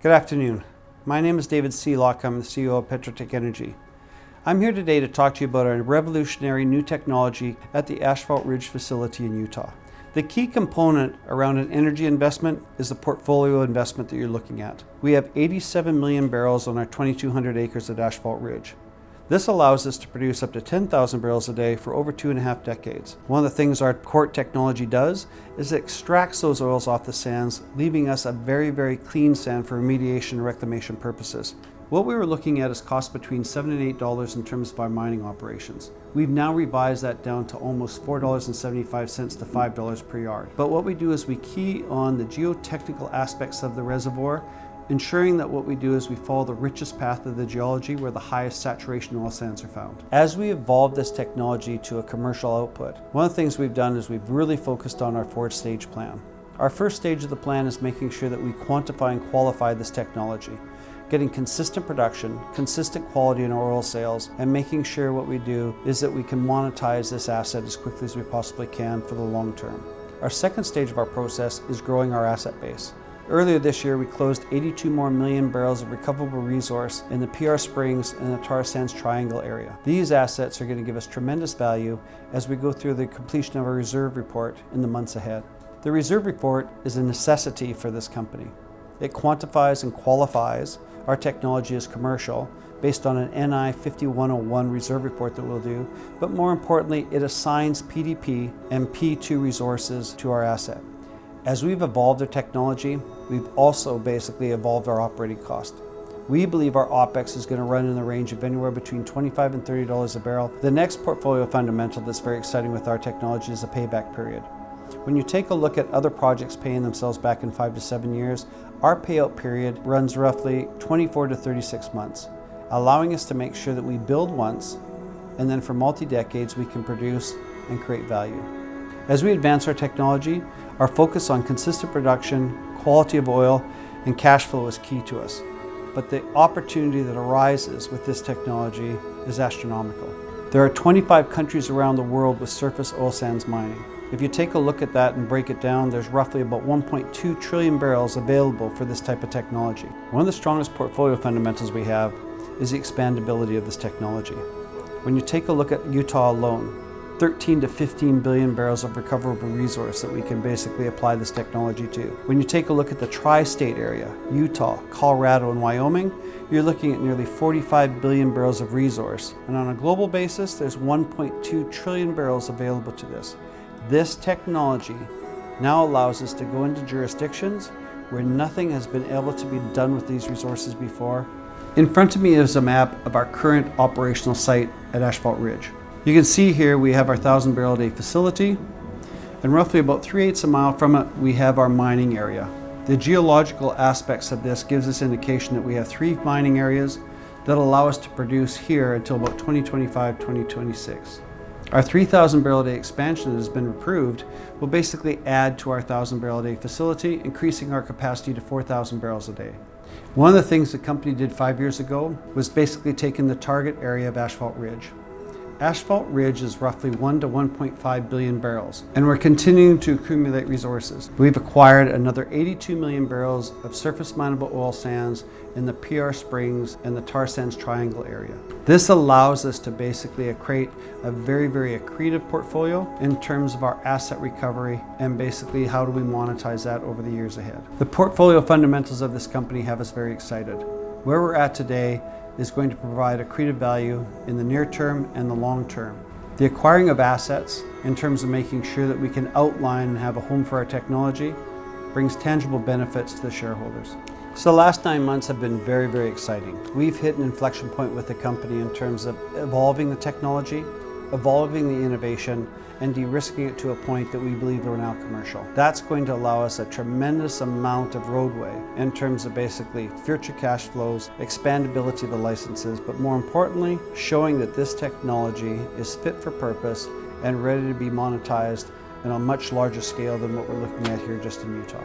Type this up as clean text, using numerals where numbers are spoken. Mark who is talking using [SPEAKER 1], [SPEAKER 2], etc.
[SPEAKER 1] Good afternoon. My name is David Sealock. I'm the CEO of Petroteq Energy. I'm here today to talk to you about a revolutionary new technology at the Asphalt Ridge facility in Utah. The key component around an energy investment is the portfolio investment that you're looking at. We have 87 million barrels on our 2,200 acres at Asphalt Ridge. This allows us to produce up to 10,000 barrels a day for over 2.5 decades. One of the things our Core technology does is it extracts those oils off the sands, leaving us a very, very clean sand for remediation and reclamation purposes. What we were looking at is cost between $7 and $8 in terms of our mining operations. We've now revised that down to almost $4.75 to $5 per yard. But what we do is we key on the geotechnical aspects of the reservoir, ensuring that what we do is we follow the richest path of the geology where the highest saturation oil sands are found. As we evolve this technology to a commercial output, one of the things we've done is we've really focused on our 4-stage plan. Our first stage of the plan is making sure that we quantify and qualify this technology, getting consistent production, consistent quality in our oil sales, and making sure what we do is that we can monetize this asset as quickly as we possibly can for the long term. Our second stage of our process is growing our asset base. Earlier this year, we closed 82 more million barrels of recoverable resource in the PR Springs and the tar sands triangle area. These assets are going to give us tremendous value as we go through the completion of our reserve report in the months ahead. The reserve report is a necessity for this company. It quantifies and qualifies our technology as commercial based on an NI 5101 reserve report that we'll do, but more importantly, it assigns PDP and P2 resources to our asset. As we've evolved our technology, we've also basically evolved our operating cost. We believe our OPEX is going to run in the range of anywhere between $25 and $30 a barrel. The next portfolio fundamental that's very exciting with our technology is the payback period. When you take a look at other projects paying themselves back in 5 to 7 years, our payout period runs roughly 24 to 36 months, allowing us to make sure that we build once, and then for multi-decades we can produce and create value. As we advance our technology, our focus on consistent production, quality of oil, and cash flow is key to us. But the opportunity that arises with this technology is astronomical. There are 25 countries around the world with surface oil sands mining. If you take a look at that and break it down, there's roughly about 1.2 trillion barrels available for this type of technology. One of the strongest portfolio fundamentals we have is the expandability of this technology. When you take a look at Utah alone, 13 to 15 billion barrels of recoverable resource that we can basically apply this technology to. When you take a look at the tri-state area, Utah, Colorado, and Wyoming, you're looking at nearly 45 billion barrels of resource. And on a global basis, there's 1.2 trillion barrels available to this. This technology now allows us to go into jurisdictions where nothing has been able to be done with these resources before. In front of me is a map of our current operational site at Asphalt Ridge. You can see here we have our 1,000 barrel a day facility, and roughly about 3/8 a mile from it we have our mining area. The geological aspects of this gives us indication that we have 3 mining areas that allow us to produce here until about 2025, 2026. Our 3,000 barrel a day expansion that has been approved will basically add to our 1,000 barrel a day facility, increasing our capacity to 4,000 barrels a day. One of the things the company did 5 years ago was basically taking the target area of Asphalt Ridge. Asphalt Ridge is roughly 1 to 1.5 billion barrels, and we're continuing to accumulate resources. We've acquired another 82 million barrels of surface mineable oil sands in the PR Springs and the tar sands triangle area. This allows us to basically create a very, very accretive portfolio in terms of our asset recovery and basically how do we monetize that over the years ahead. The portfolio fundamentals of this company have us very excited. Where we're at today is going to provide accretive value in the near term and the long term. The acquiring of assets in terms of making sure that we can outline and have a home for our technology brings tangible benefits to the shareholders. So the last 9 months have been very, very exciting. We've hit an inflection point with the company in terms of evolving the technology, evolving the innovation, and de-risking it to a point that we believe we're now commercial. That's going to allow us a tremendous amount of roadway in terms of basically future cash flows, expandability of the licenses, but more importantly, showing that this technology is fit for purpose and ready to be monetized on a much larger scale than what we're looking at here just in Utah.